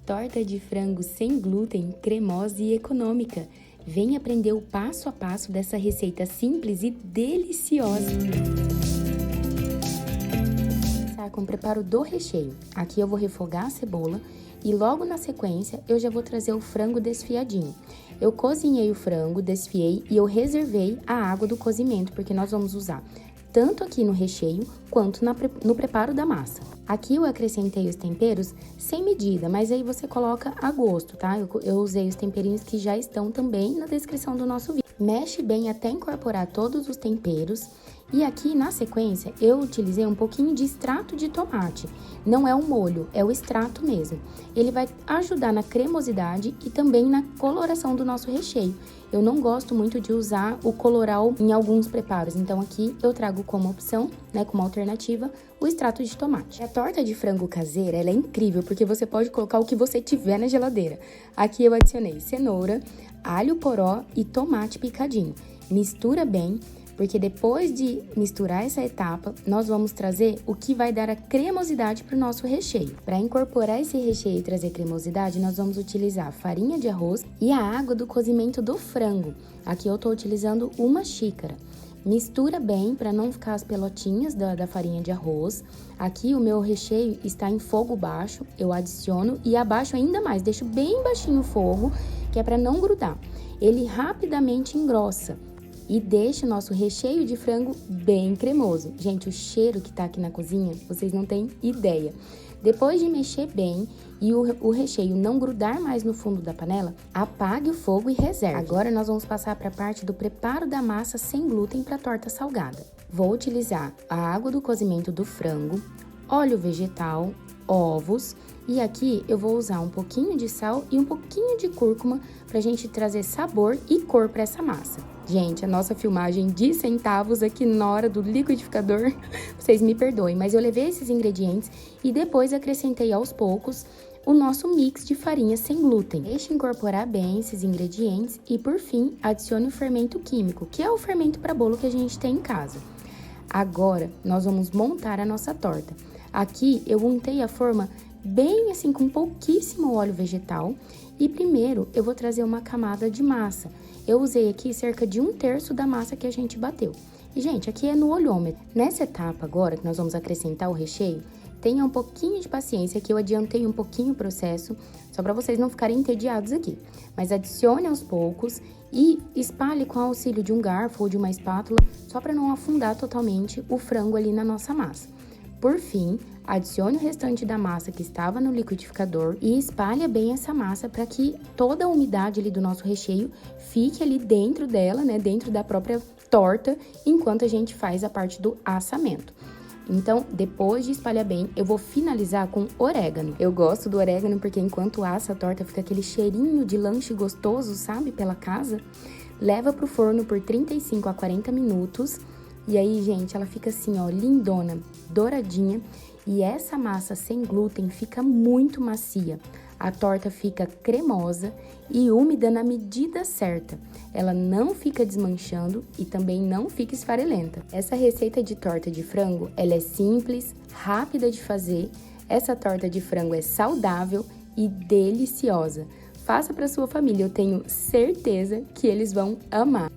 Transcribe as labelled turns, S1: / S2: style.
S1: Torta de frango sem glúten, cremosa e econômica. Vem aprender o passo a passo dessa receita simples e deliciosa. Com o preparo do recheio. Aqui eu vou refogar a cebola e logo na sequência eu já vou trazer o frango desfiadinho. Eu cozinhei o frango, desfiei e eu reservei a água do cozimento, porque nós vamos usar tanto aqui no recheio quanto no preparo da massa. Aqui eu acrescentei os temperos sem medida, mas aí você coloca a gosto, tá? Eu usei os temperinhos que já estão também na descrição do nosso vídeo. Mexe bem até incorporar todos os temperos. E aqui, na sequência, eu utilizei um pouquinho de extrato de tomate. Não é um molho, é o extrato mesmo. Ele vai ajudar na cremosidade e também na coloração do nosso recheio. Eu não gosto muito de usar o coloral em alguns preparos, então aqui eu trago como opção, né, como alternativa, o extrato de tomate. A torta de frango caseira, ela é incrível, porque você pode colocar o que você tiver na geladeira. Aqui eu adicionei cenoura, alho poró e tomate picadinho. Mistura bem, porque depois de misturar essa etapa, nós vamos trazer o que vai dar a cremosidade para o nosso recheio. Para incorporar esse recheio e trazer cremosidade, nós vamos utilizar farinha de arroz e a água do cozimento do frango. Aqui eu estou utilizando 1 xícara. Mistura bem para não ficar as pelotinhas da farinha de arroz. Aqui o meu recheio está em fogo baixo, eu adiciono e abaixo ainda mais, deixo bem baixinho o fogo, que é para não grudar. Ele rapidamente engrossa e deixa o nosso recheio de frango bem cremoso. Gente, o cheiro que tá aqui na cozinha, vocês não têm ideia. Depois de mexer bem e o recheio não grudar mais no fundo da panela, apague o fogo e reserve. Agora nós vamos passar para a parte do preparo da massa sem glúten para torta salgada. Vou utilizar a água do cozimento do frango, óleo vegetal, ovos e aqui eu vou usar um pouquinho de sal e um pouquinho de cúrcuma pra gente trazer sabor e cor para essa massa. Gente, a nossa filmagem de centavos aqui na hora do liquidificador, vocês me perdoem, mas eu levei esses ingredientes e depois acrescentei aos poucos o nosso mix de farinha sem glúten. Deixe incorporar bem esses ingredientes e, por fim, adicione o fermento químico, que é o fermento para bolo que a gente tem em casa. Agora, nós vamos montar a nossa torta. Aqui, eu untei a forma bem assim, com pouquíssimo óleo vegetal. E primeiro, eu vou trazer uma camada de massa. Eu usei aqui cerca de 1/3 da massa que a gente bateu. E, gente, aqui é no olhômetro. Nessa etapa agora, que nós vamos acrescentar o recheio, tenha um pouquinho de paciência, que eu adiantei um pouquinho o processo, só para vocês não ficarem entediados aqui. Mas adicione aos poucos e espalhe com o auxílio de um garfo ou de uma espátula, só para não afundar totalmente o frango ali na nossa massa. Por fim, adicione o restante da massa que estava no liquidificador e espalhe bem essa massa para que toda a umidade ali do nosso recheio fique ali dentro dela, né, dentro da própria torta, enquanto a gente faz a parte do assamento. Então, depois de espalhar bem, eu vou finalizar com orégano. Eu gosto do orégano porque enquanto assa a torta fica aquele cheirinho de lanche gostoso, sabe, pela casa. Leva pro forno por 35 a 40 minutos. E aí, gente, ela fica assim, ó, lindona, douradinha. E essa massa sem glúten fica muito macia. A torta fica cremosa e úmida na medida certa. Ela não fica desmanchando e também não fica esfarelenta. Essa receita de torta de frango, ela é simples, rápida de fazer. Essa torta de frango é saudável e deliciosa. Faça para sua família, eu tenho certeza que eles vão amar.